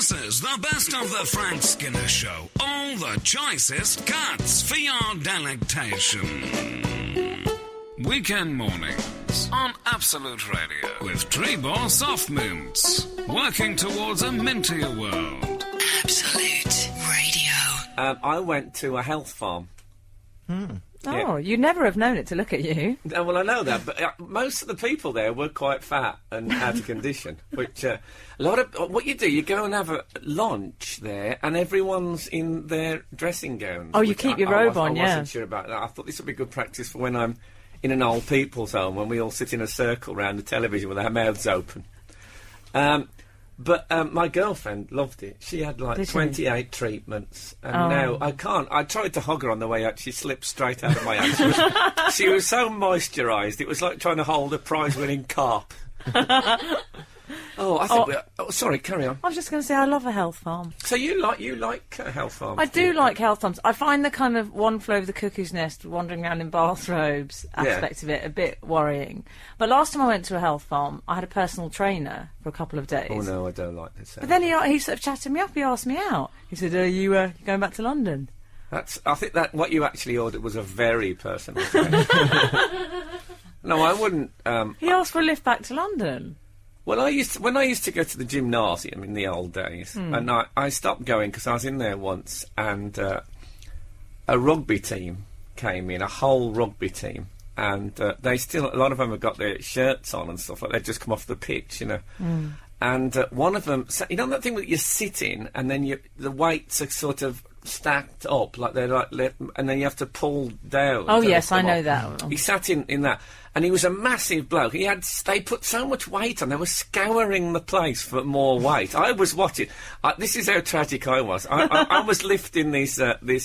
This is the best of the Frank Skinner Show. All the choicest cuts for your delectation. Weekend mornings on Absolute Radio with Trebor Soft Mints. Working towards a mintier world. Absolute Radio. I went to a health farm. Oh, you'd never have known it to look at you. Well, I know that, but most of the people there were quite fat and out of condition. Which a lot of what you do, you go and have a lunch there, and everyone's in their dressing gowns. Oh, you keep your robe on, I wasn't sure about that. I thought this would be good practice for when I'm in an old people's home, when we all sit in a circle round the television with our mouths open. But my girlfriend loved it. She had like 28 treatments, and now I can't. I tried to hug her on the way out. She slipped straight out of my hand. She was so moisturised. It was like trying to hold a prize-winning carp. Sorry, carry on. I was just going to say, I love a health farm. So you like health farms? I do like health farms. I find the kind of one flew over the cuckoo's nest, wandering around in bathrobes aspect of it a bit worrying. But last time I went to a health farm, I had a personal trainer for a couple of days. Oh no, I don't like this. But then he sort of chatted me up. He asked me out. He said, "Are you going back to London?" I think that what you actually ordered was a very personal trainer. No, I wouldn't. He asked for a lift back to London. Well, when I used to go to the gymnasium in the old days, and I stopped going because I was in there once, and a rugby team came in, a whole rugby team, and a lot of them have got their shirts on and stuff like that. They've just come off the pitch, you know. And one of them, you know that thing that you sit in, and then the weights are sort of stacked up, like they're like, and then you have to pull down. Oh yes, I know that. He sat in that, and he was a massive bloke. They put so much weight on, they were scouring the place for more weight. I was watching. This is how tragic I was. I was lifting this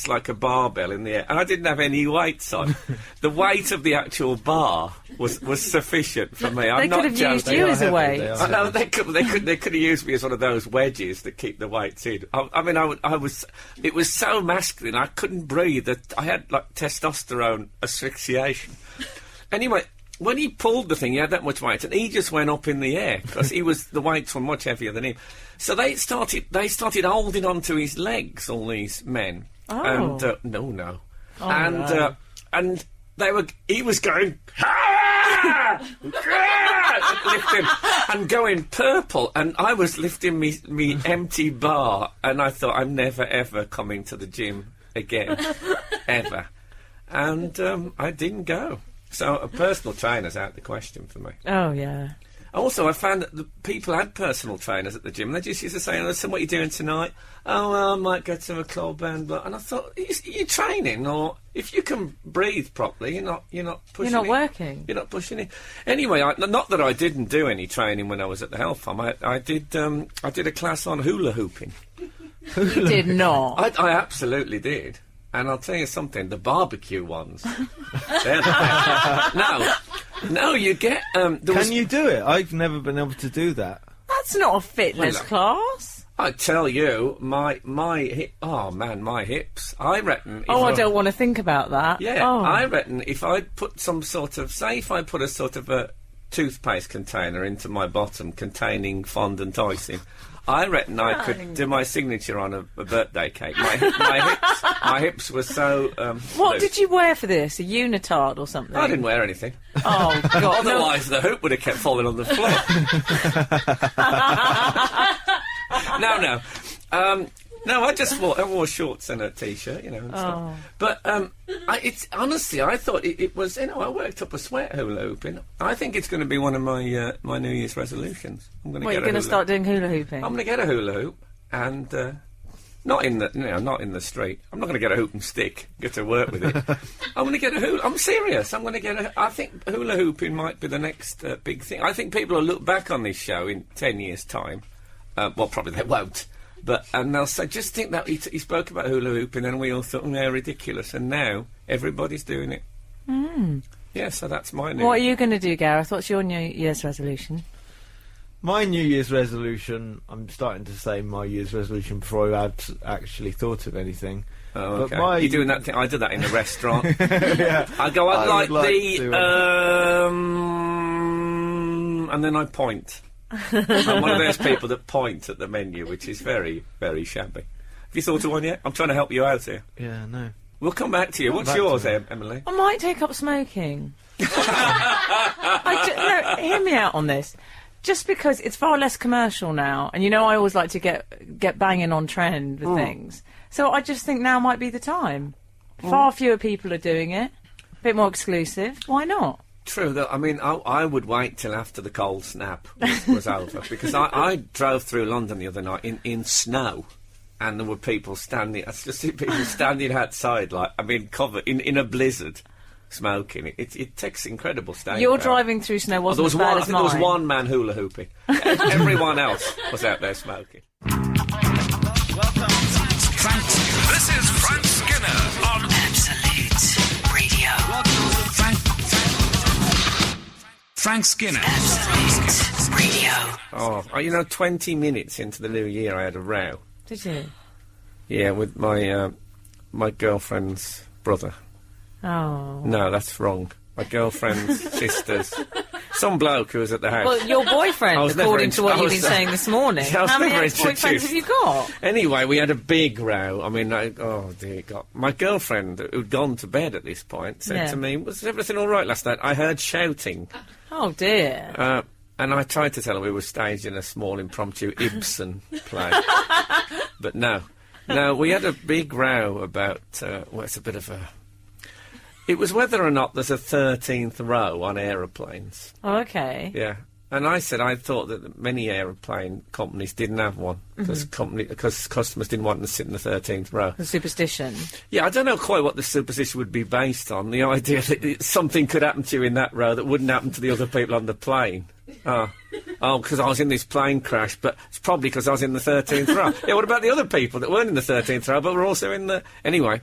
like a barbell in the air, and I didn't have any weights on. The weight of the actual bar was sufficient for me. They could have used you as a weight. I know they could have used me as one of those wedges that keep the weights in. It was so masculine, I couldn't breathe. I had like testosterone asphyxiation. Anyway, when he pulled the thing, he had that much weight, and he just went up in the air because the weights were much heavier than him. So they started holding onto his legs, all these men. Oh. And no. And he was going, lifting and going purple, and I was lifting me empty bar, and I thought, I'm never ever coming to the gym again, ever. And I didn't go. So a personal trainer's out the question for me. Oh yeah. Also, I found that the people had personal trainers at the gym. They just used to say, "Listen, what are you doing tonight?" "Oh, well, I might go to a club and blah." And I thought, "You're training, or if you can breathe properly, you're not pushing. You're not working. You're not pushing it." Anyway, not that I didn't do any training when I was at the health farm. I did a class on hula hooping. You did not. I absolutely did. And I'll tell you something, the barbecue ones, they're the best. No, you get... Can you do it? I've never been able to do that. That's not a fitness class. I tell you, my hips, I reckon... I don't want to think about that. Yeah, I reckon if I put some sort of... Say if I put a sort of a toothpaste container into my bottom containing fondant icing... I reckon I could do my signature on a birthday cake. My hips were so... what loose. did you wear for this? A unitard or something? I didn't wear anything. Oh, God. Otherwise, the hoop would have kept falling on the floor. No, I wore shorts and a T-shirt, and stuff. But it's honestly, I thought it was. I worked up a sweat hula hooping. I think it's going to be one of my my New Year's resolutions. I'm going to you're going to start doing hula hooping? I'm going to get a hula hoop, and not in the street. I'm not going to get a hoop and stick. Get to work with it. I'm going to get a hula. I'm serious. I'm going to get I think hula hooping might be the next big thing. I think people will look back on this show in 10 years' time. Well, probably they won't. And they'll say, just think that he spoke about hula hooping, and we all thought, they're ridiculous, and now everybody's doing it. Yeah, so that's my new... What are you going to do, Gareth? What's your New Year's resolution? My New Year's resolution, I'm starting to say my Year's resolution before I had actually thought of anything. Oh, okay. You're doing that thing? I do that in a restaurant. Yeah. I go, I'd like the... and then I point. I'm one of those people that point at the menu, which is very, very shabby. Have you thought of one yet? I'm trying to help you out here. Yeah, no. We'll come back to you. What's yours, Emily? I might take up smoking. No, hear me out on this. Just because it's far less commercial now, and I always like to get banging on trend with things. So I just think now might be the time. Far fewer people are doing it. A bit more exclusive. Why not? True, though. I mean, I would wait till after the cold snap was over, because I drove through London the other night in snow, and there were people standing. I just see people standing outside, covered in a blizzard, smoking. It takes incredible staying Your power. Driving through snow wasn't as bad I as think mine. there was one man hula hooping. Everyone else was out there smoking. This is Frank Skinner on Absolute Radio. Frank Skinner. Absolute Radio. 20 minutes into the new year, I had a row. Did you? Yeah, with my girlfriend's brother. Oh. No, that's wrong. My girlfriend's sister's. Some bloke who was at the house. Well, your boyfriend, according to what you've been saying saying this morning. Yeah, I was How many never ex-boyfriends introduced. have you got? Anyway, we had a big row. I mean, oh dear God. My girlfriend, who'd gone to bed at this point, said to me, "Was everything all right last night? I heard shouting." Oh, dear. And I tried to tell her we were staging a small impromptu Ibsen play. But no, we had a big row about, it's a bit of a... It was whether or not there's a 13th row on aeroplanes. Oh, okay. Yeah. And I said I thought that many aeroplane companies didn't have one, because customers didn't want them to sit in the 13th row. The superstition. Yeah, I don't know quite what the superstition would be based on. The idea that something could happen to you in that row that wouldn't happen to the other people on the plane. Because I was in this plane crash, but it's probably because I was in the 13th row. Yeah, what about the other people that weren't in the 13th row, but were also in the... Anyway,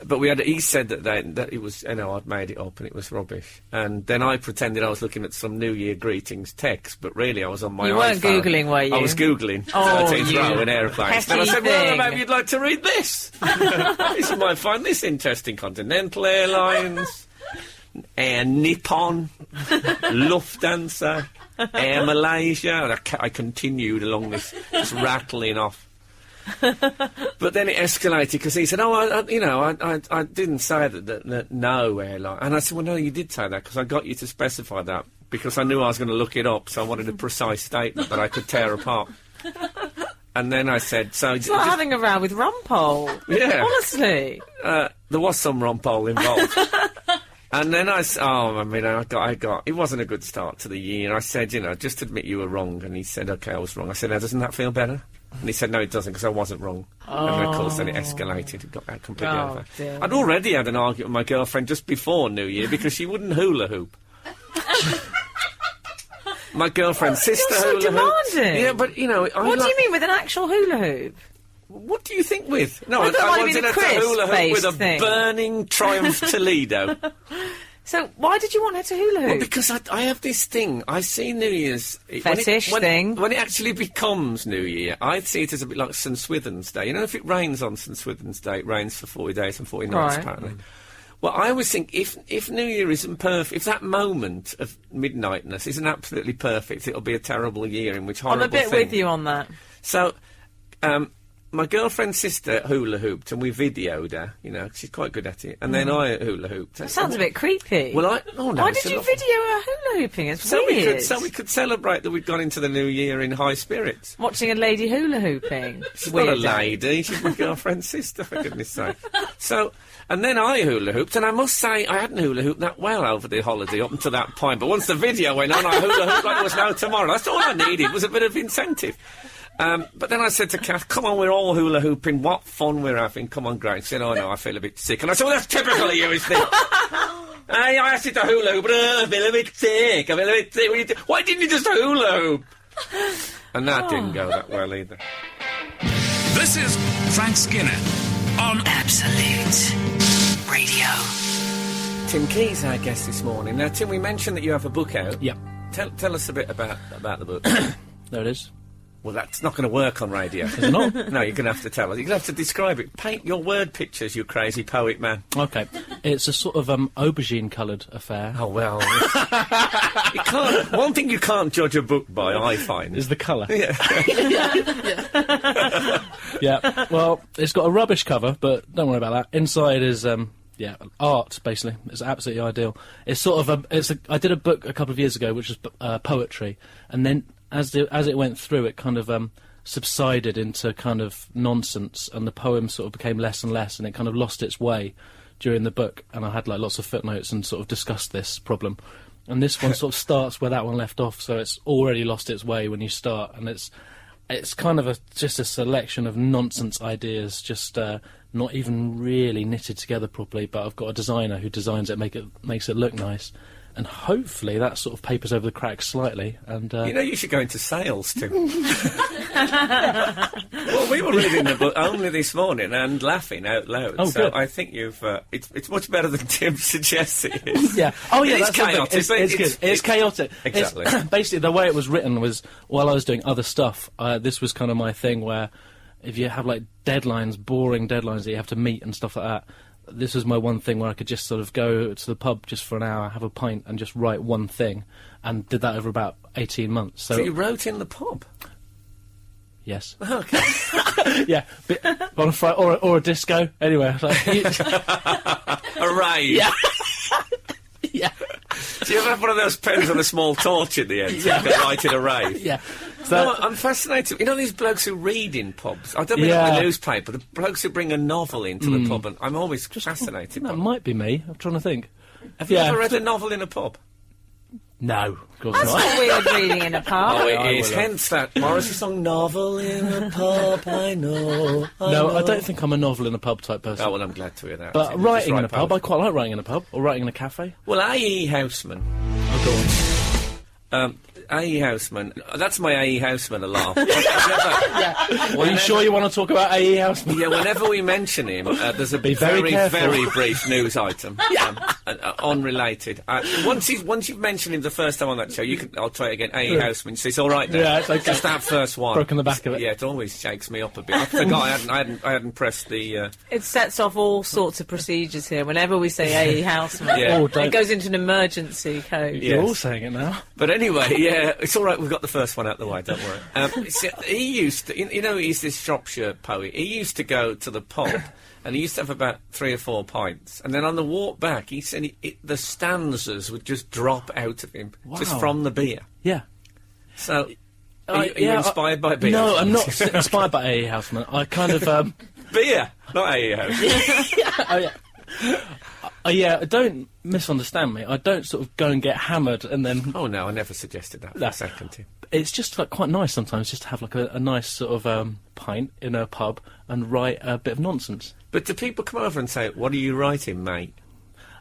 but he said that it was, I'd made it up and it was rubbish. And then I pretended I was looking at some New Year greetings text, but really I was on my iPhone. You weren't Googling, were you? I was Googling 13th row in aeroplanes. Then I said, well, maybe you'd like to read this. You might find this interesting. Continental Airlines, Air Nippon, Lufthansa, Air Malaysia. And I continued along this, just rattling off. But then it escalated because he said, I didn't say that no airline. And I said, well, no, you did say that because I got you to specify that because I knew I was going to look it up, so I wanted a precise statement that I could tear apart. And then I said, so... It's like having a row with Rumpole. Yeah. Honestly. There was some Rumpole involved. And then I got... It wasn't a good start to the year. I said, just admit you were wrong. And he said, OK, I was wrong. I said, now, doesn't that feel better? And he said, no, it doesn't, because I wasn't wrong. And then, of course, then it escalated. It got completely over. Dear. I'd already had an argument with my girlfriend just before New Year because she wouldn't hula hoop. My girlfriend's sister You're so hula hooped. demanding. Yeah, but, What do you mean with an actual hula hoop? What do you think with? No, I thought it might have wanted been a her to hula hoop quiz-based with a thing. burning Triumph Toledo. So why did you want her to hula hoop? Well, because I have this thing. I see New Year's... Fetish thing. When it actually becomes New Year, I see it as a bit like St Swithin's Day. If it rains on St Swithin's Day, it rains for 40 days and 40 nights, Right. apparently. Well, I always think if New Year isn't perfect, if that moment of midnightness isn't absolutely perfect, it'll be a terrible year in which horrible I'm a bit thing. with you on that. So, my girlfriend's sister hula hooped, and we videoed her. She's quite good at it. And then I hula hooped. That sounds a bit creepy. Well, no. Why it's did a you lot- video her hula hooping? It's So weird. we could celebrate that we'd gone into the new year in high spirits. Watching a lady hula hooping. She's Weird. not a lady, she's my girlfriend's sister, for goodness sake. So, and then I hula hooped, and I must say I hadn't hula hooped that well over the holiday up until that point, but once the video went on, I hula hooped like there was no tomorrow. That's all I needed, was a bit of incentive. But then I said to Kath, come on, we're all hula hooping, what fun we're having, come on, Grace. She said, oh no, I feel a bit sick. And I said, well, that's typical of you, isn't it? Hey, I asked you to hula hoop, but I feel a bit sick, Why didn't you just hula hoop? And that didn't go that well either. This is Frank Skinner on Absolute Radio. Tim Key's our guest this morning. Now, Tim, we mentioned that you have a book out. Yep. Tell us a bit about the book. There it is. Well, that's not going to work on radio. Is it not? No, you're going to have to tell us. You're going to have to describe it. Paint your word pictures, you crazy poet man. Okay. It's a sort of aubergine-coloured affair. Oh, well. You can't... One thing you can't judge a book by, I find. Is the colour. Yeah. Yeah. Well, it's got a rubbish cover, but don't worry about that. Inside is, art, basically. It's absolutely ideal. It's sort of I did a book a couple of years ago, which was poetry, and then as it went through, it kind of subsided into kind of nonsense, and the poem sort of became less and less, and it kind of lost its way during the book, and I had like lots of footnotes and sort of discussed this problem. And this one sort of starts where that one left off, so it's already lost its way when you start, and it's kind of just a selection of nonsense ideas, just not even really knitted together properly, but I've got a designer who designs it, makes it look nice. And hopefully that sort of papers over the cracks slightly. And you know, you should go into sales too. Well, we were reading the book only this morning and laughing out loud. Oh, so good. I think you've. It's much better than Tim suggests it is. yeah. Oh, yeah. It's That's the thing. chaotic. It's good. It's chaotic. Exactly. Basically, the way it was written was while I was doing other stuff. This was kind of my thing where if you have like deadlines, boring deadlines that you have to meet and stuff like that. This was my one thing where I could just sort of go to the pub just for an hour, have a pint, and just write one thing, and did that over about 18 months. So you wrote in the pub? Yes. Okay. Yeah, on a Friday, or a disco. Anyway, like, A rave? yeah. Yeah. Do you ever have one of those pens with a small torch at the end so you can light in a rave? Yeah. So, No, I'm fascinated. You know these blokes who read in pubs? I don't mean Yeah. the newspaper, the blokes who bring a novel into the pub, and I'm always fascinated by that them. might be me. I'm trying to think. Have you yeah. ever read a novel in a pub? No, of course That's not. not weird reading in a pub. Oh, it I is. will. Hence that Morrissey song, Novel in a Pub, I know. No, I don't think I'm a novel in a pub type person. Oh, well, I'm glad to hear that. But Just writing write in a pub, I poetry. quite like writing in a pub, or writing in a cafe. Well, A.E. Houseman. Oh, go on. A.E. Houseman. That's my A.E. Houseman a laugh. Are you sure you want to talk about A.E. Houseman? Yeah, whenever we mention him, there's a Be very very, careful. very brief news item, unrelated. Once you've mentioned him the first time on that show, I'll try it again. A.E. Houseman. So it's all right now. Yeah, it's okay. Just that first one. Broken the back of it. Yeah, it always shakes me up a bit. I forgot I hadn't pressed the. It sets off all sorts of procedures here. Whenever we say A.E. Houseman, Yeah. Oh, don't- it goes into an emergency code. Yeah. You're Yes. all saying it now. But anyway, yeah, it's all right. We've got the first one out of the way. Don't worry. He used to, you know, he's this Shropshire poet. He used to go to the pub, and he used to have about 3 or 4 pints, and then on the walk back, he said the stanzas would just drop out of him just Wow. from the beer. Yeah. So, are you yeah, inspired by beer? No, I'm not inspired by A.E. Houseman. I kind of, Beer, not A.E. House. yeah, don't misunderstand me. I don't sort of go and get hammered and then... Oh no, I never suggested that for No. a second, Tim. It's just like quite nice sometimes just to have like a nice sort of pint in a pub and write a bit of nonsense. But do people come over and say, "What are you writing, mate?"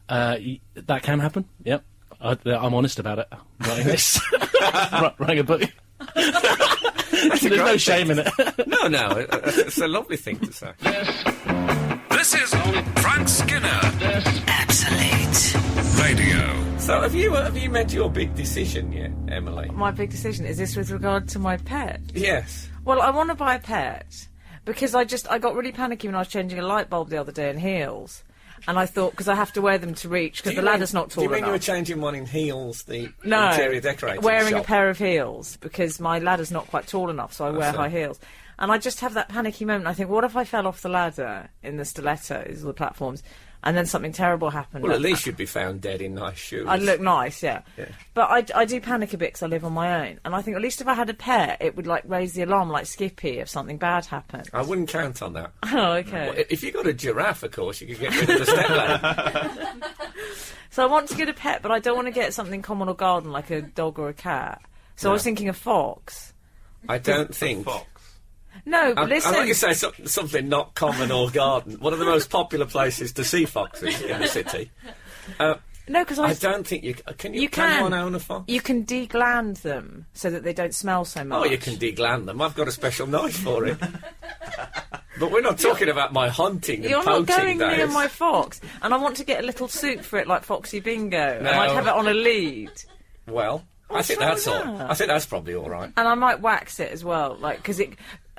That can happen, yep. I'm honest about it. Writing this. Writing a book. There's no great shame in it. No, it's a lovely thing to say. This is Frank Skinner Absolute. Radio. So, have you made your big decision yet, Emily? My big decision, is this with regard to my pet? Yes. Well, I want to buy a pet because I got really panicky when I was changing a light bulb the other day in heels. And I thought, because I have to wear them to reach, because the ladder's not tall Do you mean enough. you were changing one in heels, the No, interior decorating wearing shop? a pair of heels, because my ladder's not quite tall enough, so I wear see. high heels. And I just have that panicky moment. I think, what if I fell off the ladder in the stilettos, or the platforms, and then something terrible happened? Well, at least you'd be found dead in nice shoes. I'd look nice, yeah. Yeah. But I do panic a bit because I live on my own. And I think at least if I had a pet, it would, like, raise the alarm like Skippy if something bad happened. I wouldn't count on that. Oh, okay. Well, if you got a giraffe, of course, you could get rid of the stepladder. So I want to get a pet, but I don't want to get something common or garden like a dog or a cat. So I was thinking a fox. I don't think... No, but listen. I'd like to say something not common or garden. One of the most popular places to see foxes in the city. No, because I don't think you... Can you can. one own a fox? You can degland them so that they don't smell so much. Oh, you can degland them. I've got a special knife for it. But we're not talking about my hunting and You're poaching not going days. near my fox. And I want to get a little soup for it like Foxy Bingo. No. And I'd have it on a lead. Well, I think that's all. I think that's probably all right. And I might wax it as well, like, because it...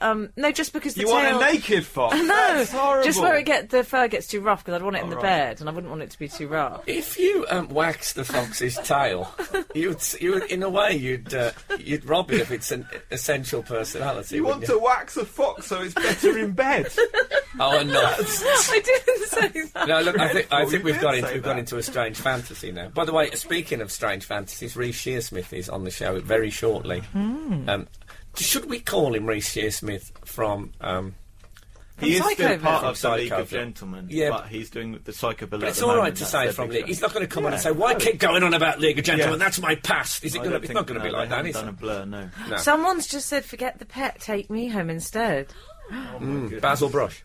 no, just because the You tail... want a naked fox? No, That's horrible. just where the fur gets too rough, because I'd want it in the bed, and I wouldn't want it to be too rough. If you wax the fox's tail, you would, in a way, you'd rob it of its essential personality. You want to wax a fox so it's better in bed. Oh, no. I didn't say that. No, look, I think we've did gone say into a strange fantasy now. By the way, speaking of strange fantasies, Reece Shearsmith is on the show very shortly. Should we call him Reece Shearsmith from... He is still Psycho part Film. of the League Psycho of Film. Gentlemen, Yeah, but he's doing the Psycho Bill. But it's all right to say from League. He's not going to come on and say, "Why keep going on about League of Gentlemen? Yeah. That's my past." Is it going to? It's not going to be like that, is Done a it? blur, no. No. Someone's just said, forget the pet, take me home instead. Basil Brush.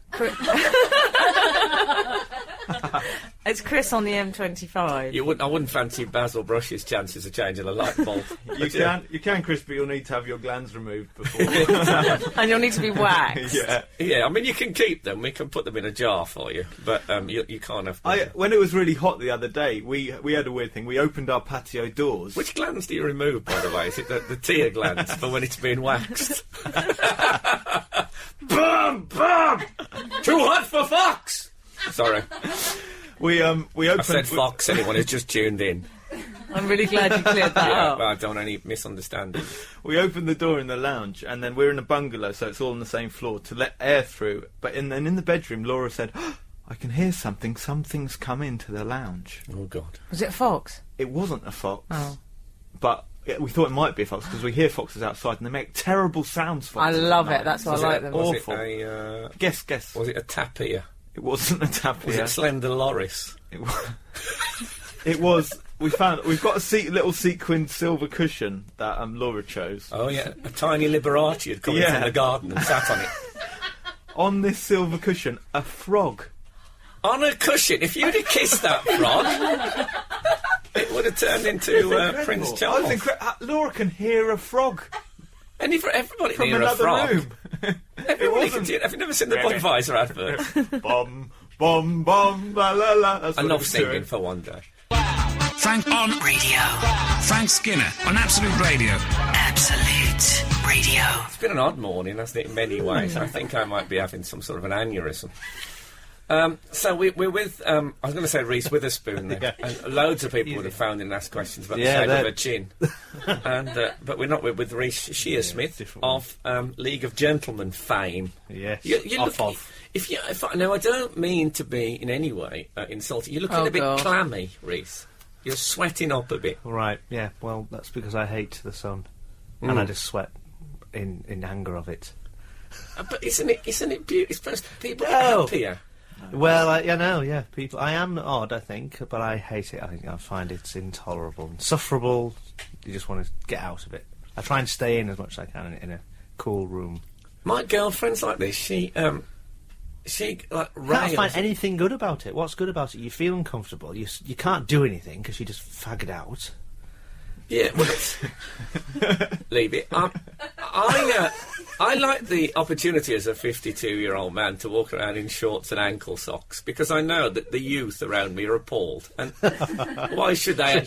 It's Chris on the M25. I wouldn't fancy Basil Brush's chances of changing a light bulb. You can, Chris, but you'll need to have your glands removed before. And you'll need to be waxed. Yeah. Yeah, I mean, you can keep them. We can put them in a jar for you, but you can't have them. When it was really hot the other day, we had a weird thing. We opened our patio doors. Which glands do you remove, by the way? Is it the tear glands for when it's being waxed? Bum! Too hot for fox! Sorry. We opened. I said fox, anyone who's just tuned in. I'm really glad you cleared that Yeah, up. but I don't want any misunderstanding. We opened the door in the lounge, and then we're in a bungalow, so it's all on the same floor to let air through. But then in the bedroom, Laura said, oh, "I can hear something. Something's come into the lounge." Oh, God. Was it a fox? It wasn't a fox, Oh. but we thought it might be a fox because we hear foxes outside and they make terrible sounds. I Foxes love at it. night. That's why I Was like it- them. was Awful. it Guess. Was it a tapir? It wasn't a Was tapir. it Slender Loris? It was. We've got a little sequined silver cushion that Laura chose. Oh, yeah. A tiny Liberace had come into Yeah. the garden and sat on it. On this silver cushion, a frog. On a cushion. If you'd have kissed that frog, it would have turned into Prince Charles. Laura can hear a frog And everybody from near a another frog. room. Everybody can see it. Have you never seen the Budweiser advert? Bum, bum, bum, la la la. That's what Enough it's singing doing. for one day. Frank on Radio. Frank Skinner on Absolute Radio. Absolute Radio. It's been an odd morning, hasn't it, in many ways. I think I might be having some sort of an aneurysm. So we're with, I was going to say Reese Witherspoon there. And loads of people would have found in and asked questions about the shape of her chin. But we're not with Reece Shearsmith of League of Gentlemen fame. Yes. Now, I don't mean to be in any way insulting. You're looking a bit God. clammy, Reece. You're sweating up a bit. Right, yeah, well, that's because I hate the sun. And I just sweat in anger of it. But isn't it beautiful? It's supposed to people No. are happier. Well, I know, yeah, people. I am odd, I think, but I hate it. I find it's intolerable, insufferable. You just want to get out of it. I try and stay in as much as I can in a cool room. My girlfriend's like this. She like I can't rails. find anything good about it. What's good about it? You feel uncomfortable. You can't do anything because you just fag it out. Yeah, well, leave it. I like the opportunity as a 52-year-old man to walk around in shorts and ankle socks because I know that the youth around me are appalled. And why should their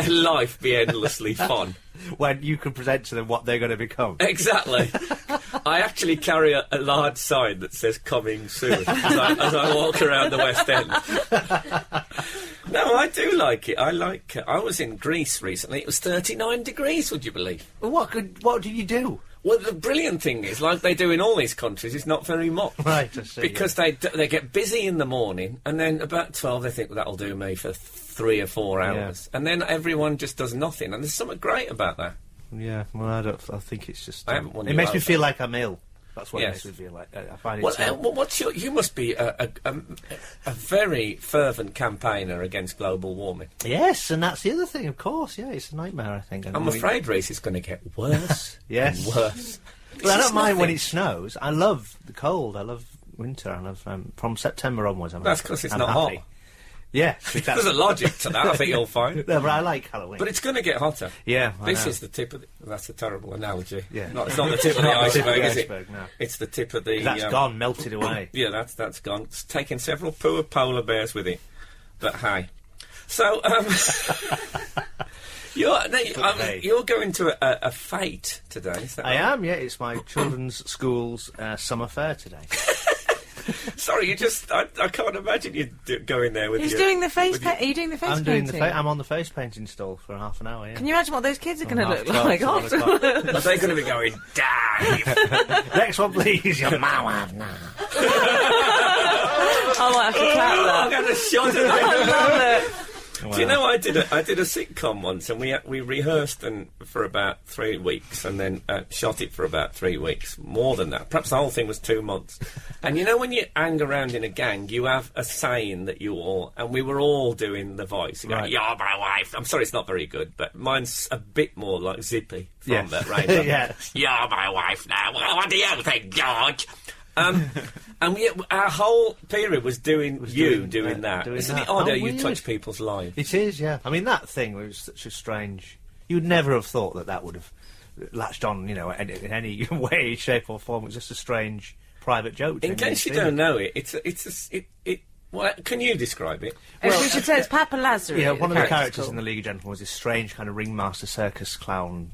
life be endlessly fun? When you can present to them what they're going to become. Exactly. I actually carry a large sign that says "Coming soon" as I walk around the West End. No, I do like it. I was in Greece recently. It was 39 degrees. Would you believe? What did you do? Well, the brilliant thing is, like they do in all these countries, it's not very much. Right, I see. Because they get busy in the morning, and then about 12 they think, well, that'll do me for 3 or 4 hours. And then everyone just does nothing, and there's something great about that. Yeah, well, I think it's just... I haven't won it you makes me over. feel like I'm ill. That's what Yes. it makes me feel like. I find it Well, you must be a very fervent campaigner against global warming. Yes, and that's the other thing, of course. Yeah, it's a nightmare, I think. I'm afraid, Reece, it's going to get worse Yes. and worse. Well, I It's don't mind when nothing. it snows. I love the cold. I love winter. I love from September onwards. That's because it's I'm not happy. hot. Yes, There's a logic to that, I think you'll find. No, but I like Halloween. But it's going to get hotter. yeah, I This know. is the tip of the... That's a terrible analogy. Yeah. It's not the tip of the Not the tip of iceberg, the is it? iceberg, no. It's the tip of the... That's gone, melted away. Yeah, that's gone. It's taken several poor polar bears with it. But hey. So, You're going to a fete today, is that I right? am, yeah. It's my children's school's summer fair today. Sorry, I can't imagine you going there with He's your... doing the face paint. Are you doing the face I'm painting? doing the I'm on the face painting stall for half an hour, yeah. Can you imagine what those kids are going to look 12 like to 1 afterwards? Are they going to be going, Dave? Next one, please. Your mouth now. I might have to clap I'm that. going to shot at I them. love it. Do you know I did a sitcom once, and we rehearsed for about 3 weeks, and then shot it for about 3 weeks, more than that. Perhaps the whole thing was 2 months. And you know when you hang around in a gang, you have a saying that you all, and we were all doing the voice. You go, Right. "You're my wife." I'm sorry, it's not very good, but mine's a bit more like Zippy from that Rainbow. Yes. You're my wife now. What do you think, George? And our whole period was doing that. Isn't it odd how you touch people's lives? It is, yeah. I mean, that thing was such a strange... You'd never have thought that would have latched on, in any way, shape or form. It was just a strange private joke. In case you don't know it, well, can you describe it? We should say it's Papa Lazarus. Yeah, one of the characters called. in the League of Gentlemen was this strange kind of ringmaster circus clown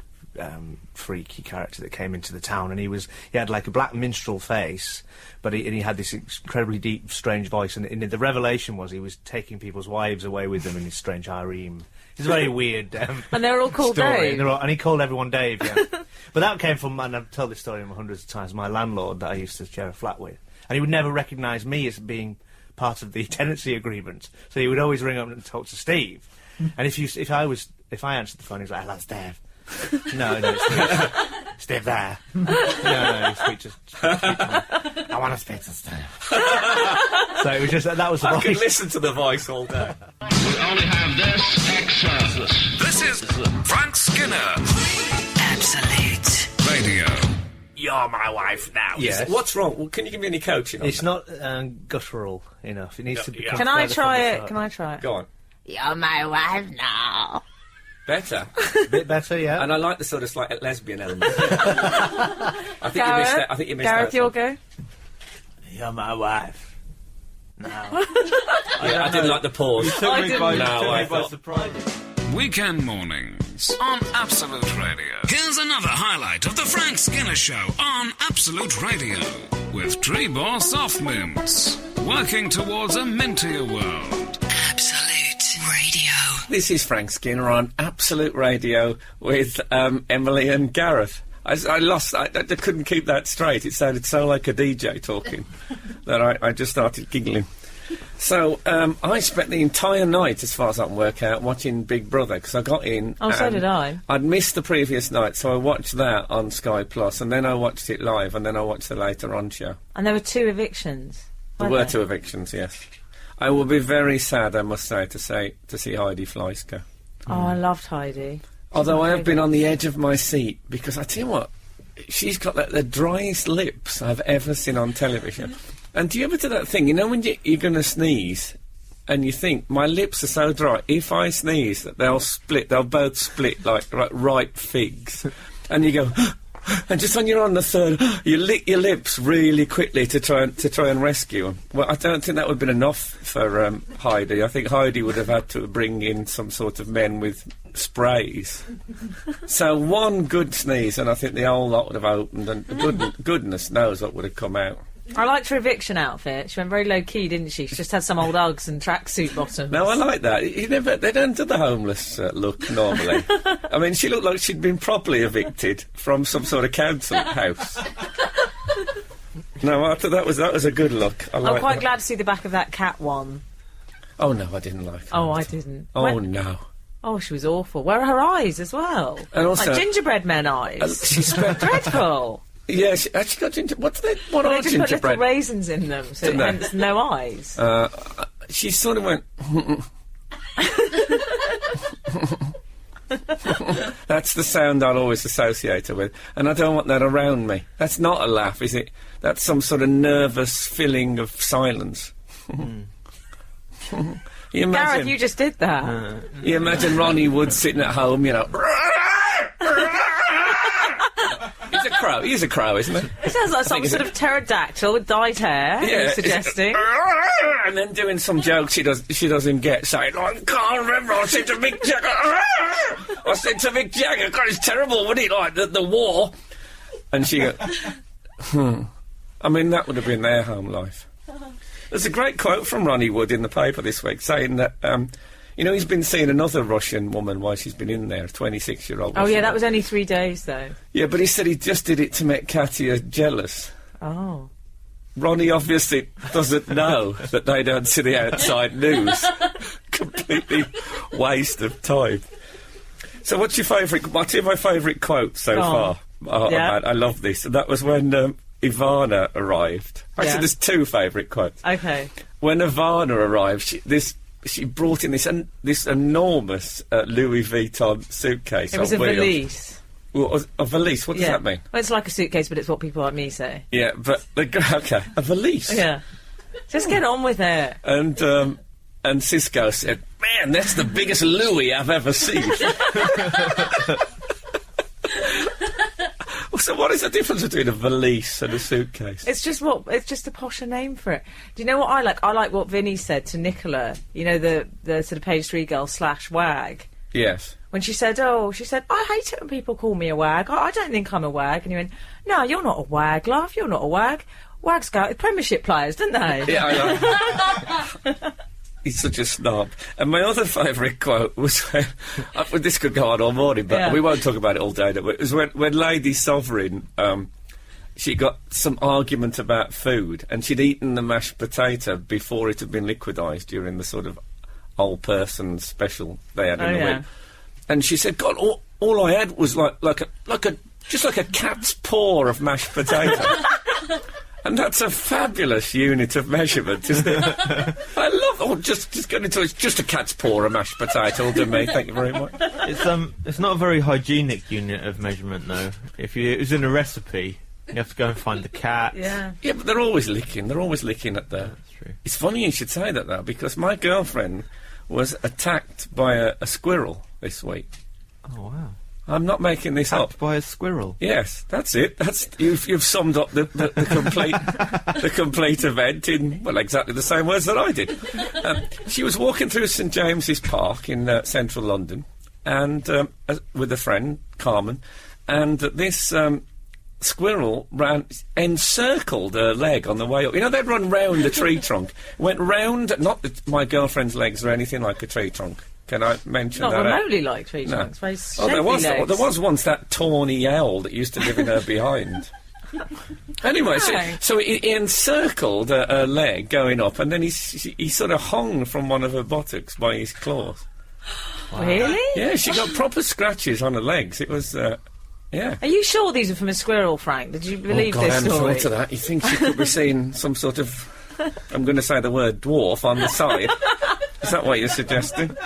freaky character that came into the town, and he had like a black minstrel face, but he had this incredibly deep, strange voice, and the revelation was he was taking people's wives away with him in his strange harem. It's a very weird And they're all called story. Dave. And he called everyone Dave, yeah. But that came from, and I've told this story hundreds of times, my landlord that I used to share a flat with, and he would never recognise me as being part of the tenancy agreement, so he would always ring up and talk to Steve, and if I answered the phone, he was like, "Hello, Steve." No, it's Steve there. No, speak to me. I want to speak to Steve. So it was just that was the I voice. could listen to the voice all day. We only have this extra. This is Frank Skinner Absolute. Radio. You're my wife now. Yes. What's wrong? Well, can you give me any coaching on It's that? not guttural enough. It needs to be. Yeah. Can I try it? Can I try it? Go on. You're my wife now. Better. A bit better, yeah. And I like the sort of slight lesbian element. I think you missed that. I think you missed Gareth, that. your go. You're my wife. No. Yeah, I didn't like the pause. I didn't. by thought- surprise. Weekend mornings on Absolute Radio. Here's another highlight of the Frank Skinner Show on Absolute Radio with Trebor Soft Mints, working towards a mintier world. Absolute Radio. This is Frank Skinner on Absolute Radio with Emily and Gareth. I couldn't keep that straight. It sounded so like a DJ talking that I just started giggling. So I spent the entire night, as far as I can work out, watching Big Brother, because I got in... Oh, so and did I. I'd missed the previous night, so I watched that on Sky Plus, and then I watched it live, and then I watched the later on show. And there were 2 evictions. There were 2 evictions, yes. I will be very sad, I must say, to see Heidi Fleiss go. Oh, I loved Heidi. Although I have been on the edge of my seat, because I tell you what, she's got the driest lips I've ever seen on television. And do you ever do that thing, when you're going to sneeze, and you think, my lips are so dry, if I sneeze, they'll both split like ripe figs. And you go, and just when you're on the third, you lick your lips really quickly to try and rescue them. Well, I don't think that would have been enough for Heidi. I think Heidi would have had to bring in some sort of men with sprays. So one good sneeze, and I think the whole lot would have opened, and goodness knows what would have come out. I liked her eviction outfit. She went very low key, didn't she? She just had some old Uggs and tracksuit bottoms. No, I like that. They don't do the homeless look normally. I mean, she looked like she'd been properly evicted from some sort of council house. No, I thought that was a good look. I'm quite glad to see the back of that cat one. Oh no, I didn't like her. Oh, I didn't. Oh no. Oh, she was awful. Where are her eyes as well? And also, like gingerbread men eyes. she spent Dreadful. Yeah, she actually got ginger. What They are just put little gingerbread? raisins in them, so Didn't they? hence no eyes. She sort of went. That's the sound I'll always associate her with, and I don't want that around me. That's not a laugh, is it? That's some sort of nervous filling of silence. You imagine, Gareth, you just did that. You imagine Ronnie Wood sitting at home, He's a crow. He's a crow, isn't he? It sounds like some sort of pterodactyl with dyed hair. You're suggesting. And then doing some jokes she does him get, saying, I can't remember, I said to Mick Jagger, I said to Mick Jagger, God, it's terrible, wasn't it, like, the war? And she goes, I mean, that would have been their home life. There's a great quote from Ronnie Wood in the paper this week, saying that, he's been seeing another Russian woman while she's been in there, a 26-year-old. Oh, yeah, that was only 3 days, though. Yeah, but he said he just did it to make Katya jealous. Oh. Ronnie obviously doesn't know that they don't see the outside news. Completely waste of time. So what's your favourite... What's my favourite quote so far? Oh, yeah. man, I love this. And that was when Ivana arrived. Actually, there's two favourite quotes. Okay. When Ivana arrived, she brought in this enormous Louis Vuitton suitcase. It was a valise. Well, a valise, what does that mean? Well, it's like a suitcase, but it's what people like me say. Yeah, but... Okay, a valise. Yeah. Just get on with it. And Cisco said, man, that's the biggest Louis I've ever seen. So what is the difference between a valise and a suitcase? It's just a posher name for it. Do you know what I like? I like what Vinny said to Nicola, the sort of page 3 girl / wag. Yes. When she said, I hate it when people call me a wag. I don't think I'm a wag. And you went, no, you're not a wag, love. You're not a wag. Wags go out with Premiership players, don't they? Yeah, I know. He's such a snob. And my other favourite quote was when... this could go on all morning, but we won't talk about it all day. It was when Lady Sovereign... she got some argument about food, and she'd eaten the mashed potato before it had been liquidised during the sort of old person special they had in the week. And she said, God, all I had was like a cat's paw of mashed potato. And that's a fabulous unit of measurement, isn't it? I love just going into it's just a cat's paw of mashed potato will do me, thank you very much. It's not a very hygienic unit of measurement though. If it was in a recipe, you have to go and find the cat. Yeah. Yeah, but they're always licking at the... That's true. It's funny you should say that though, because my girlfriend was attacked by a squirrel this week. Oh wow. I'm not making this up. By a squirrel. Yes, that's it. You've summed up the complete event in exactly the same words that I did. She was walking through St James's Park in central London, and with a friend, Carmen, and this squirrel encircled her leg on the way up. They'd run round a tree trunk, went round. Not that my girlfriend's legs are anything like a tree trunk. Can I mention Not that? Not remotely like tree trunks. Very There was once that tawny owl that used to live in her behind. Anyway, so he encircled her leg going up, and then he sort of hung from one of her buttocks by his claws. Wow. Really? Yeah, she got proper scratches on her legs. It was, yeah. Are you sure these are from a squirrel, Frank? Did you believe this story? I hadn't thought of that. You think she could be seeing some sort of... I'm going to say the word dwarf on the side. Is that what you're suggesting?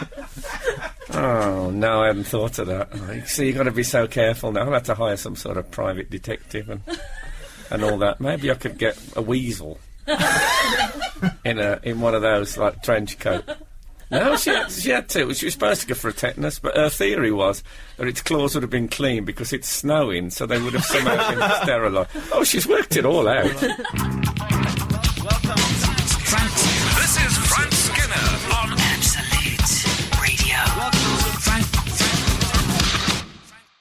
Oh, no, I hadn't thought of that. See, you've got to be so careful now. I'll have to hire some sort of private detective and all that. Maybe I could get a weasel in one of those, like, trench coat. No, she had to. She was supposed to go for a tetanus, but her theory was that its claws would have been clean because it's snowing, so they would have somehow been sterilised. Oh, she's worked it all out. This is Frank Skinner on Absolute Radio.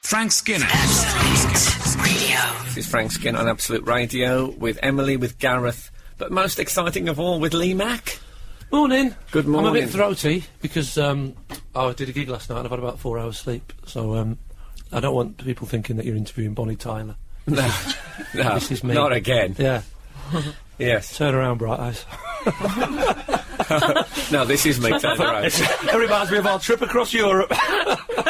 Frank Skinner. Absolute Radio. This is Frank Skinner on Absolute Radio with Emily, with Gareth, but most exciting of all with Lee Mack. Morning. Good morning. I'm a bit throaty because I did a gig last night and I've had about 4 hours sleep, so I don't want people thinking that you're interviewing Bonnie Tyler. No, This is me. Not again. Yeah. Yes. Turn around, bright eyes. No, this is me, turn around. It reminds me of our trip across Europe.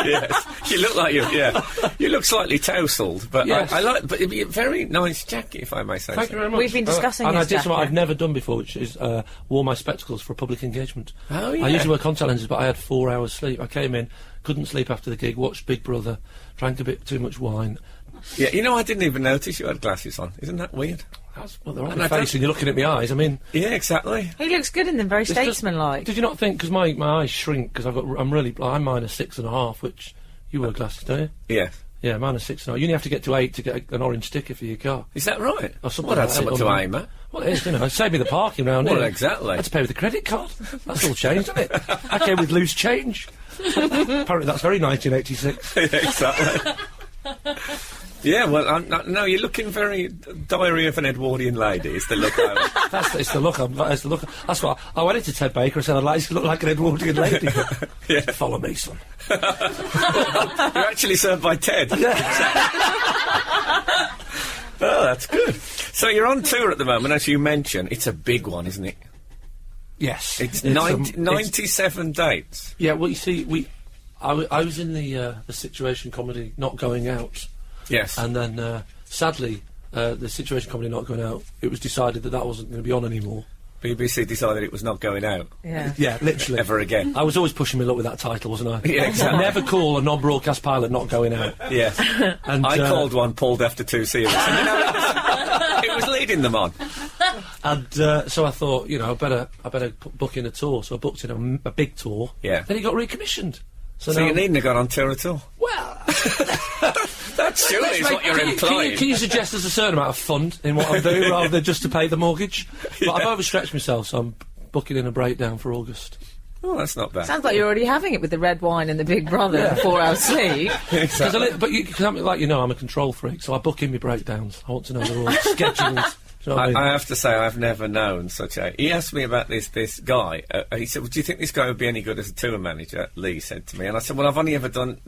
Yes. You look like you look slightly tousled, but yes. but it'd be a very nice jacket, if I may say Thank so. you very much. We've been discussing and his I did something jacket. I've never done before, which is wore my spectacles for a public engagement. Oh, yeah. I usually wear contact lenses, but I had 4 hours sleep. I came in, couldn't sleep after the gig, watched Big Brother, drank a bit too much wine. Yeah, I didn't even notice you had glasses on. Isn't that weird? Well, they're on And my I face and you're looking at my eyes. I mean... Yeah, exactly. He looks good in them, very statesmanlike. Did you not think, because my eyes shrink, because I'm -6.5, which you wear glasses, don't you? Yes. Yeah, mine are 6 and 0. You only have to get to 8 to get an orange sticker for your car. Is that right? Or something Well, that's like that, something to or- aim at. Well, it is, you know. Save me the parking round Well, here. exactly. I had to pay with a credit card. That's all changed, hasn't it? I came with loose change. Apparently that's very 1986. Yeah, exactly. Yeah, well, no, you're looking very Diary of an Edwardian Lady. Is the look I was. It's the look. It's the look. That's what I went into Ted Baker and said I'd like to look like an Edwardian lady. Yeah. Follow me, son. You're actually served by Ted. Oh, that's good. So you're on tour at the moment, as you mentioned. It's a big one, isn't it? Yes. It's 97 dates. Yeah, well, you see, I was in the situation comedy Not Going Out, Yes. and then sadly, the situation comedy Not Going Out, it was decided that wasn't going to be on anymore. BBC decided it was not going out Yeah. Yeah, literally. ever again. I was always pushing my luck with that title, wasn't I? Yeah, exactly. Never call a non-broadcast pilot Not Going Out. Yes. And I called one pulled after 2 series. And you know, it was leading them on. And so I thought, you know, I better book in a tour. So I booked in a big tour. Yeah. Then it got recommissioned. So now, you needn't have gone on tour at all. well, That surely is what you're implying. Can you suggest there's a certain amount of fun in what I'm doing rather than just to pay the mortgage? But I've overstretched myself, so I'm booking in a breakdown for August. Oh, that's not bad. Sounds like you're already having it with the red wine and the Big Brother and 4 hours sleep. Exactly. But like you know, I'm a control freak, so I book in my breakdowns. I want to know they're all scheduled. Do you know what I mean? I have to say, I've never known such a... He asked me about this guy. He said, well, do you think this guy would be any good as a tour manager? Lee said to me. And I said, well, I've only ever done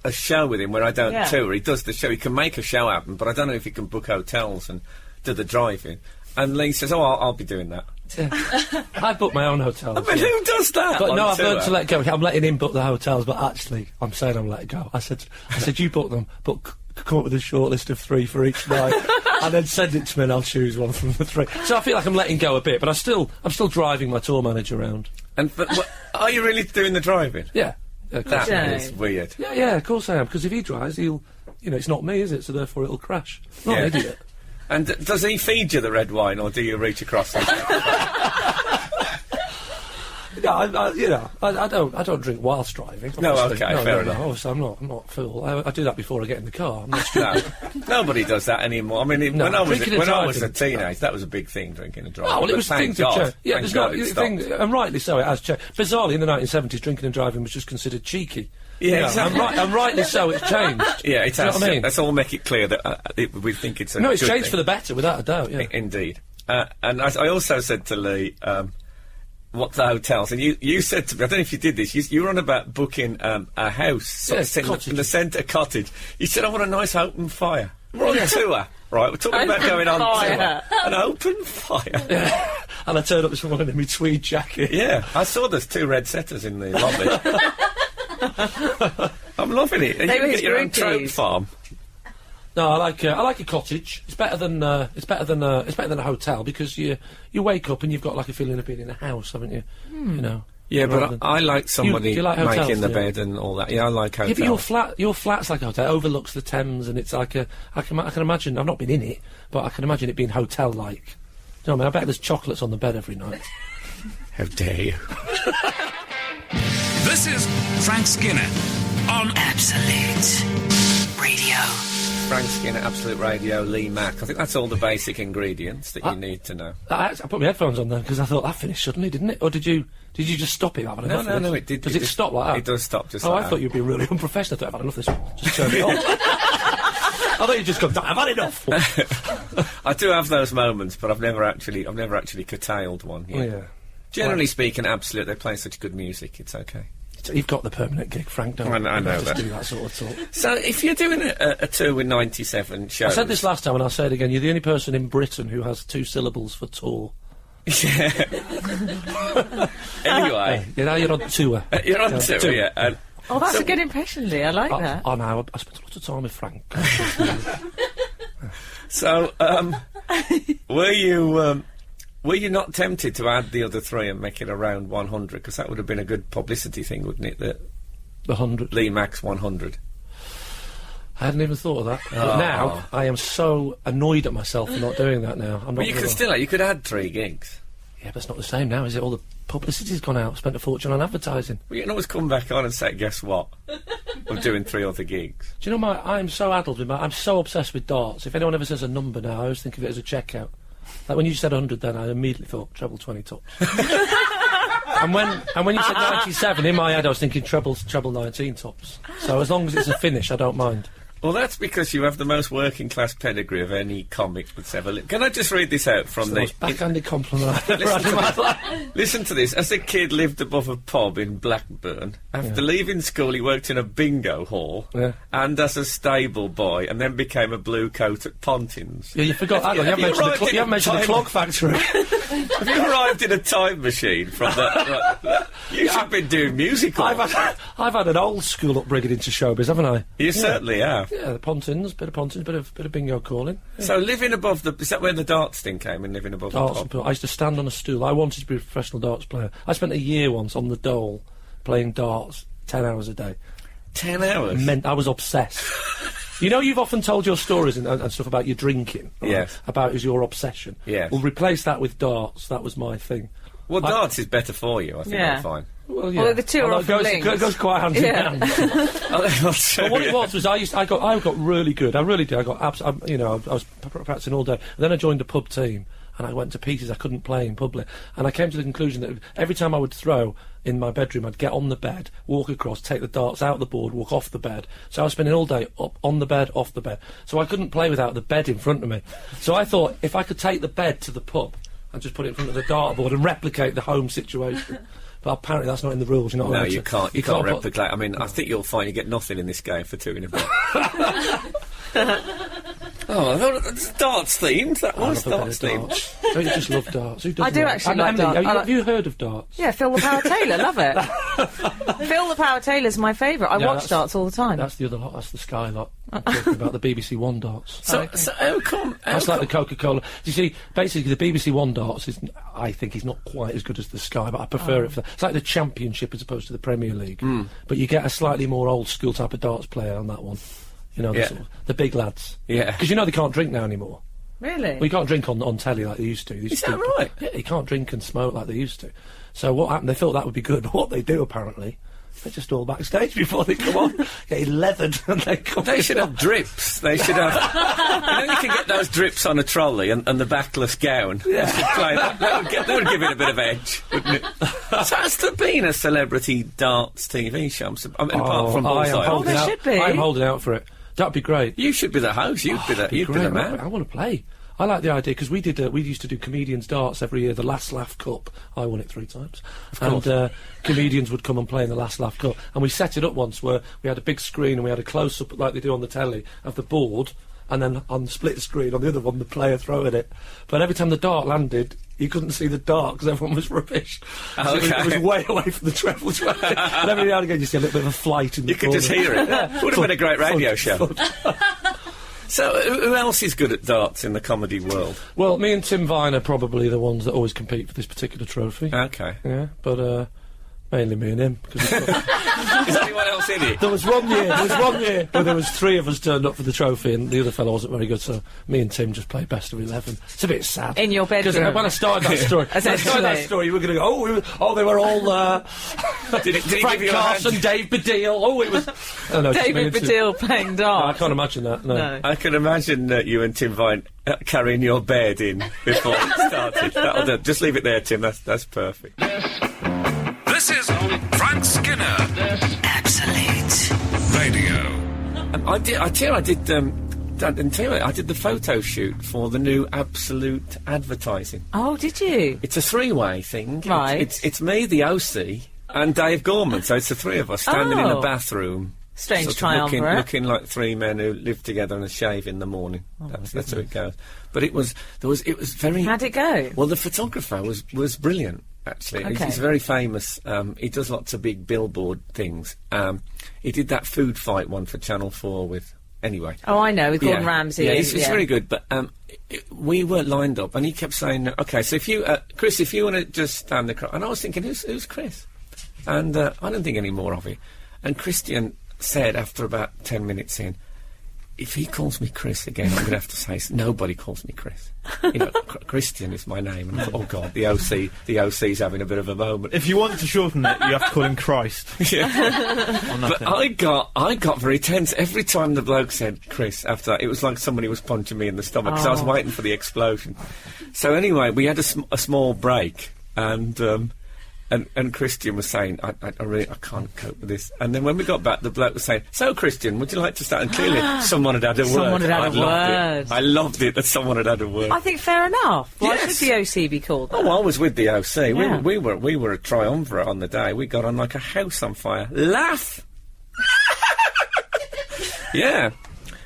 a show with him where I don't tour. He does the show. He can make a show happen, but I don't know if he can book hotels and do the driving. And Lee says, oh, I'll be doing that. I book my own hotels. I mean, who does that? But on no, I've tour? learned to let go. I'm letting him book the hotels, but actually, I'm saying I'm letting go. I said, you book them, but come up with a short list of 3 for each night, and then send it to me, and I'll choose one from the 3. So I feel like I'm letting go a bit, but I'm still driving my tour manager around. And are you really doing the driving? Yeah. That Yeah. is weird. Yeah, of course I am. Because if he drives, it's not me, is it? So therefore, it'll crash. Not Yeah. an idiot. And does he feed you the red wine, or do you reach across it? No, I don't drink whilst driving. No, obviously. okay, fair enough. Obviously, I'm not full. I do that before I get in the car. I'm not No, stupid. nobody does that anymore. I mean, No, when I was drinking and a driving. teenager, that was a big thing, drinking and driving. Oh, well, But it was thank things have God, changed. Yeah, thank there's God not it thing, stopped. and rightly so. It has changed. Bizarrely, in the 1970s, drinking and driving was just considered cheeky. Yeah, You know, exactly. and rightly so. It's changed. Yeah, it Do you know has. what I mean? Let's all make it clear that we think it's a No, it's good changed thing. for the better, without a doubt. Yeah. Indeed. And I also said to Lee, what the hotels, and you said to me, I don't know if you did this, you were on about booking a house, sort of in the centre cottage. You said, I want a nice open fire. We're on tour, right? We're talking about going on fire. tour. An open fire. And I turned up this morning in my tweed jacket. Yeah, I saw there's 2 red setters in the lobby. I'm loving it. And They you were can his get your own trope groupies. farm. No, I like a cottage. It's better than a hotel because you wake up and you've got like a feeling of being in a house, haven't you? You know. Yeah, rather but than- I like somebody do you like hotels, making the do you? bed and all that. Yeah, I like Yeah, hotels. but your flat's like a hotel. It overlooks the Thames, and it's like I can imagine. I've not been in it, but I can imagine it being hotel-like. Do you know what I mean? I bet there's chocolates on the bed every night. How dare you? This is Frank Skinner on Absolute Radio. Frank Skinner, Absolute Radio, Lee Mack. I think that's all the basic ingredients that you need to know. I put my headphones on then because I thought that finished suddenly, didn't it? Or did you just stop it? Having enough of this? No, it did. Does it stop like that? It does stop just Oh, like I thought that. you'd be really unprofessional. I thought I've had enough of this. Just turn it off. I thought you'd just go, I've had enough. I do have those moments, but I've never actually curtailed one. Oh, yeah. Generally speaking, Absolute, they play such good music, it's okay. You've got the permanent gig, Frank, don't you? I know You don't that. Just do that sort of talk. So, if you're doing a tour with 97 shows... I said this last time and I'll say it again. You're the only person in Britain who has 2 syllables for tour. Yeah. Anyway, You know, you're on tour. you're on tour, yeah. And Oh, that's a good impression, Lee. I like that. I know. I spent a lot of time with Frank. so, were you not tempted to add the other 3 and make it around 100? Because that would have been a good publicity thing, wouldn't it? That The 100. Lee Mack's 100. I hadn't even thought of that. But now, I am so annoyed at myself for not doing that now. I'm not But you could add 3 gigs. Yeah, but it's not the same now, is it? All the publicity's gone out. Spent a fortune on advertising. Well, you can always come back on and say, guess what? of doing 3 other gigs. Do you know I'm so addled with I'm so obsessed with darts. If anyone ever says a number now, I always think of it as a checkout. Like when you said 100 then, I immediately thought treble 20 tops. and when you said 97, in my head I was thinking treble 19 tops. So as long as it's a finish, I don't mind. Well, that's because you have the most working-class pedigree of any comic that's ever lived. Can I just read this out from the most backhanded compliment I've ever had in my life. Listen to this. As a kid, lived above a pub in Blackburn. After leaving school, he worked in a bingo hall and as a stable boy, and then became a blue coat at Pontins. Yeah, you forgot that one. You haven't mentioned the clog factory. Have you arrived in a time machine from that? You've been doing musical. I've had an old school upbringing into showbiz, haven't I? You certainly have. Yeah, the Pontins, bit of bingo calling. Yeah. So living above is that where the darts thing came in, living above the pub? I used to stand on a stool. I wanted to be a professional darts player. I spent a year once on the dole playing darts 10 hours a day. 10 hours? I was obsessed. You know, you've often told your stories and stuff about your drinking. Right? Yes. About is your obsession. Yes. Well, replace that with darts. That was my thing. Well, darts is better for you, I think. I'm fine. Well, yeah. Well, the two are often linked. It goes quite hand in hand. But what it was I got really good. I really did. I was practicing all day. And then I joined a pub team, and I went to pieces. I couldn't play in public, and I came to the conclusion that every time I would throw in my bedroom, I'd get on the bed, walk across, take the darts out the board, walk off the bed. So I was spending all day up on the bed, off the bed. So I couldn't play without the bed in front of me. So I thought if I could take the bed to the pub and just put it in front of the dartboard and replicate the home situation. But apparently that's not in the rules. You're not allowed to. You can't. You can't replicate. I mean, I think you'll find you get nothing in this game for 2 in a bed. It's darts themed. That was darts themed. Don't you just love darts? Who doesn't? I do actually love darts. Have you heard of darts? Yeah, Phil the Power Taylor, love it. Phil the Power Taylor's my favourite. I watch darts all the time. That's the other lot. That's the Sky lot. I'm talking about the BBC One darts. So how come? That's like the Coca-Cola. You see, basically the BBC One darts I think is not quite as good as the Sky, but I prefer it for that. It's like the Championship as opposed to the Premier League. But you get a slightly more old school type of darts player on that one. You know, the big lads. Yeah. Because you know they can't drink now anymore. Really? Well, you can't drink on telly like they used to. Is that right? Yeah, you can't drink and smoke like they used to. So what happened? They thought that would be good, but what they do apparently, they're just all backstage before they come on, getting leathered, and they come. They should have drips. They should have. You can get those drips on a trolley and the backless gown. Yeah. That would give it a bit of edge, wouldn't it? So has there been a celebrity darts TV show? Apart from I'm holding out for it. That'd be great. You should be the host. You'd be the man. I want to play. I like the idea because we used to do comedians darts every year. The Last Laugh Cup. I won it 3 times. And comedians would come and play in the Last Laugh Cup. And we set it up once where we had a big screen and we had a close up like they do on the telly of the board. And then on the split screen on the other one, the player throwing it. But every time the dart landed, you couldn't see the dart because everyone was rubbish. So it was way away from the treble 20. And every now and again, you see a little bit of a flight in the corner. You could just hear it. Yeah. Would have been a great radio show. So, who else is good at darts in the comedy world? Well, me and Tim Vine are probably the ones that always compete for this particular trophy. Okay. Yeah, but mainly me and him. Is anyone else in it? There was one year where there was 3 of us turned up for the trophy and the other fellow wasn't very good, so me and Tim just played best of 11. It's a bit sad. In your bedroom? Because when I started that story, you were going to go, they were all did he Frank give you Carson, Dave Baddiel, it was... David Baddiel playing darts. No, I can't imagine that, no. I can imagine you and Tim Vine carrying your bed in before it started. That'll do. Just leave it there, Tim, that's perfect. This is Frank Skinner. Absolute Radio. I did the photo shoot for the new Absolute advertising. Oh, did you? It's a 3-way thing. Right. It's me, the OC, and Dave Gorman, so it's the 3 of us standing in a bathroom. Strange triumvirate. Looking like 3 men who live together and shave in the morning. That's how it goes. But it was very... How'd it go? Well, the photographer was brilliant, actually. Okay. He's very famous. He does lots of big billboard things. He did that food fight one for Channel 4 with... Anyway. Oh, I know, with Gordon Ramsay. Yeah, he's very good, but we were lined up, and he kept saying, OK, so if you... Chris, if you want to just stand across... And I was thinking, who's Chris? And I don't think any more of it. And Christian said, after about 10 minutes in, if he calls me Chris again, I'm going to have to say nobody calls me Chris. You know, Christian is my name. And I thought, oh God, the OC's having a bit of a moment. If you want to shorten it, you have to call him Christ. Yeah. But I got very tense every time the bloke said Chris. After that, it was like somebody was punching me in the stomach because I was waiting for the explosion. So anyway, we had a small break, and Christian was saying, I can't cope with this. And then when we got back, the bloke was saying, so Christian, would you like to start? And clearly someone had had a word. Someone had had a word. I loved it that someone had had a word. I think fair enough. Why Yes. should the OC be called that? Oh, I was with the OC. Yeah. We were a triumvirate on the day. We got on like a house on fire. Laugh! Yeah.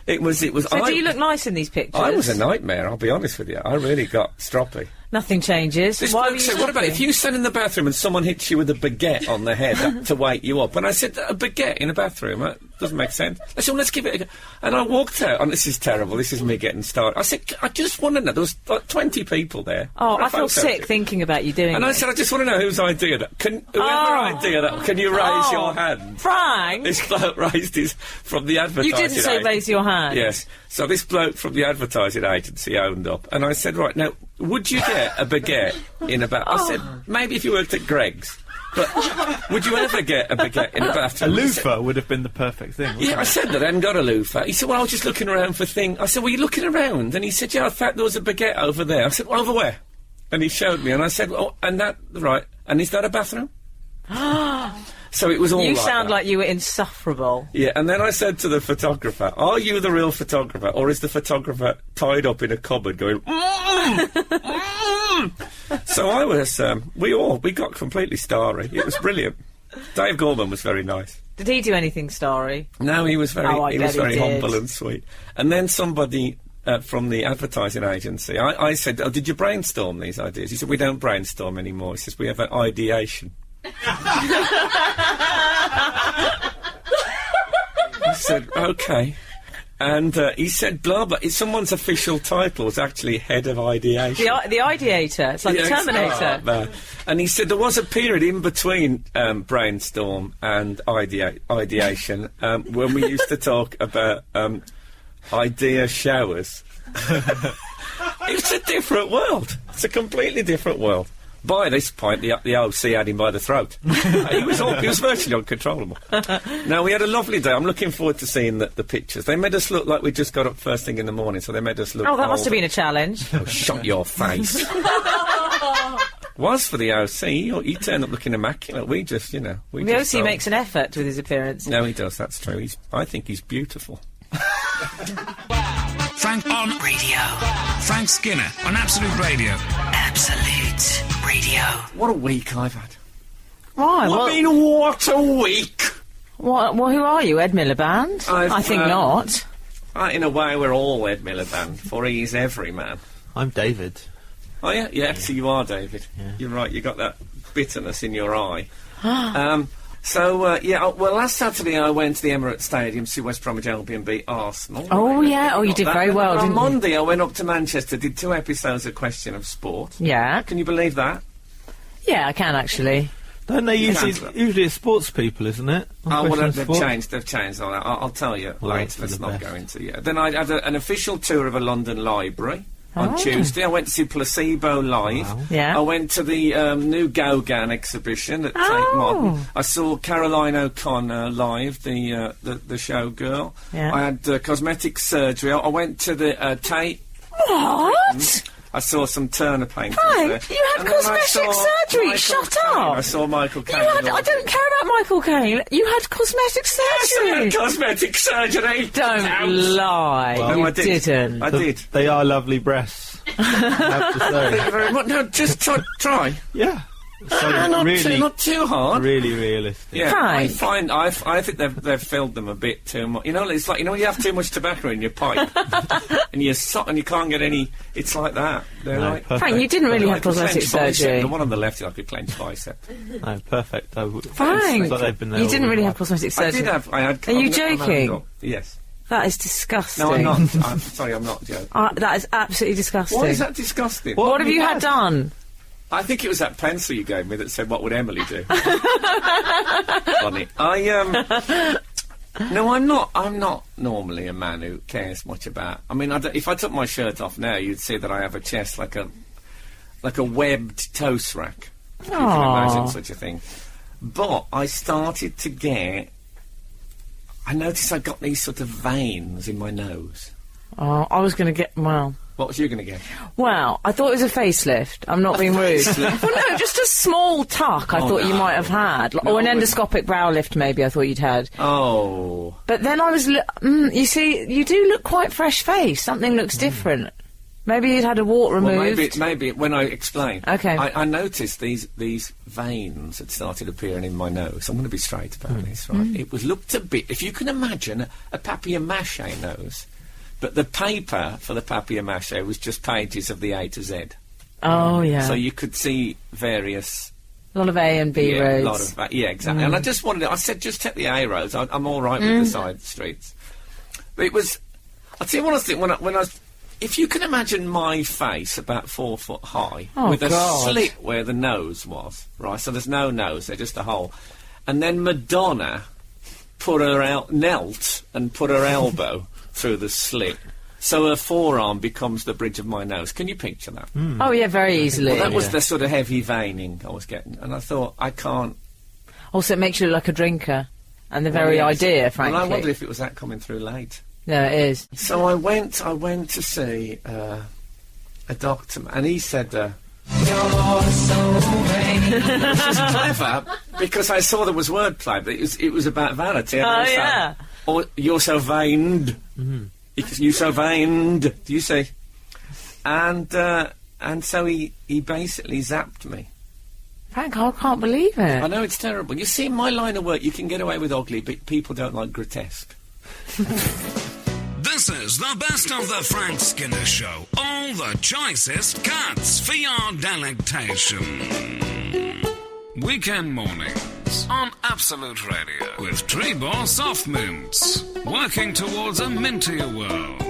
It was. So do you look nice in these pictures? I was a nightmare, I'll be honest with you. I really got stroppy. Nothing changes. This Why bloke were you said, what about stroppy? if you stand in the bathroom and someone hits you with a baguette on the head to wake you up? And I said, a baguette in a bathroom? That doesn't make sense. I said, well, let's give it a go. And I walked out, and this is terrible, this is me getting started. I said, I just want to know, there was like 20 people there. Oh, for a I feel photo sick shoot. thinking about you doing And it. I said, I just want to know whose idea that. Can you raise your hand? Frank! This bloke raised his from the You advertising didn't say agency. raise your hand. Yes. So this bloke from the advertising agency owned up, and I said, right, now, would you get a baguette in a bath? I said, maybe if you worked at Greg's, but would you ever get a baguette in a A bathroom? loofah would have been the perfect thing. Yeah, I said that I hadn't got a loofah. He said, well, I was just looking around for things. I said, well, you looking around? And he said, yeah, I thought there was a baguette over there. I said, well, over where? And he showed me, and I said, oh, and that, right, and is that a bathroom? So it was all You like sound that. like you were insufferable. Yeah, and then I said to the photographer, are you the real photographer, or is the photographer tied up in a cupboard going, So I was, we got completely starry. It was brilliant. Dave Gorman was very nice. Did he do anything starry? No, he was very, Oh, I he bet was he very did. humble and sweet. And then somebody from the advertising agency, I said, oh, did you brainstorm these ideas? He said, we don't brainstorm anymore. He says, we have an ideation. I said, okay. And he said, blah, blah. Someone's official title was actually head of ideation. The ideator. It's like the Terminator. Man. And he said there was a period in between brainstorm and ideation when we used to talk about idea showers. It's a different world. It's a completely different world. By this point, the OC had him by the throat. He was virtually uncontrollable. Now, we had a lovely day. I'm looking forward to seeing the pictures. They made us look like we just got up first thing in the morning, so they made us look Oh, that must have older. been a challenge. Oh, shut your face. Was for the OC. He turned up looking immaculate. We just, we The just... OC makes an effort with his appearance. No, he does, that's true. I think he's beautiful. Frank on Radio. Frank Skinner on Absolute Radio. Absolute Radio. What a week I've had. Why? What a week! Well, who are you, Ed Miliband? I think not. In a way, we're all Ed Miliband, for he's every man. I'm David. Oh, yeah? Yeah, so you are, David. Yeah. You're right, you got that bitterness in your eye. Well, last Saturday I went to the Emirates Stadium to see West Bromwich Albion beat Arsenal. Oh, yeah. Oh, you did very well, On didn't you? Monday I went up to Manchester, did 2 episodes of Question of Sport. Yeah. Can you believe that? Yeah, I can, actually. Don't they usually? Cancel it. Usually it's sports people, isn't it? On Oh, well, Question of they've Sport? changed. They've changed all that. I'll tell you Well, later. that's Let's for not the go best. into it. Then I had an official tour of a London library on Oh. Tuesday. I went to see Placebo live. Wow. Yeah. I went to the new Gauguin exhibition at Tate Oh. Modern. I saw Caroline O'Connor live, the showgirl. Yeah. I had cosmetic surgery. I went to the Tate. What? I saw some Turner paintings Frank, there. you had And then I cosmetic saw surgery. Michael Shut Caine. up. I saw Michael Caine. I don't care about Michael Caine. You had cosmetic surgery. I had cosmetic surgery. Don't lie. Well, you I did. didn't. I did. They are lovely breasts. I have to Thank say. you very much. No, just try. Yeah. So not really, not too hard. really realistic. Yeah, Frank. I think they've filled them a bit too much. It's like when you have too much tobacco in your pipe, and you can't get any. It's like that. They're No, like perfect. Frank, you didn't really they're have like a cosmetic clenched bicep. surgery. The one on the left is like a clenched bicep. No, perfect. Frank, But they've been there you all didn't really the have time. cosmetic I surgery. did have. I had. Are you I've never joking? got- Yes. That is disgusting. No, I'm not. I'm sorry, I'm not joking. That is absolutely disgusting. Why is that disgusting? What have you had done? I think it was that pencil you gave me that said, "What would Emily do?" Funny. No, I'm not. I'm not normally a man who cares much about. I mean, if I took my shirt off now, you'd see that I have a chest like a webbed toast rack. If you can imagine such a thing. But I started to get. I noticed I got these sort of veins in my nose. Oh, I was going to get. Well. What was you going to get? Well, I thought it was a facelift. I'm not being rude. Well, no, just a small tuck I thought you might have had. Or an endoscopic brow lift, maybe, I thought you'd had. Oh. But then I was... you see, you do look quite fresh-faced. Something looks different. Maybe you'd had a wart removed. Well, maybe when I explain. Okay. I noticed these veins had started appearing in my nose. I'm going to be straight about this, right? It looked a bit... If you can imagine a papier-mâché nose... But the paper for the papier-mâché was just pages of the A to Z. Oh, yeah. So you could see various... A lot of A and B roads. Yeah, exactly. And I just wanted... I said, just take the A roads. I'm all right with the side streets. But it was... I'll tell you what I think. When I was... If you can imagine my face about 4 foot high... with a slit where the nose was, right? So there's no nose there, just a hole. And then Madonna knelt and put her elbow... through the slit, so her forearm becomes the bridge of my nose. Can you picture that? Oh, yeah, very easily. Well, that was the sort of heavy veining I was getting, and I thought, I can't... Also, it makes you look like a drinker, and the very idea, frankly. Well, I wondered if it was that coming through late. No, it is. So I went to see a doctor, and he said... You're so vain. Which was clever, because I saw there was wordplay, but it was about vanity. Oh, yeah. Or you're so vain. You're so vain. Do you see? And so he basically zapped me. Frank, I can't believe it. I know, it's terrible. You see, in my line of work, you can get away with ugly, but people don't like grotesque. This is the best of the Frank Skinner Show. All the choicest cuts for your delectation. Weekend mornings on Absolute Radio with Trebor Soft Mints, working towards a mintier world.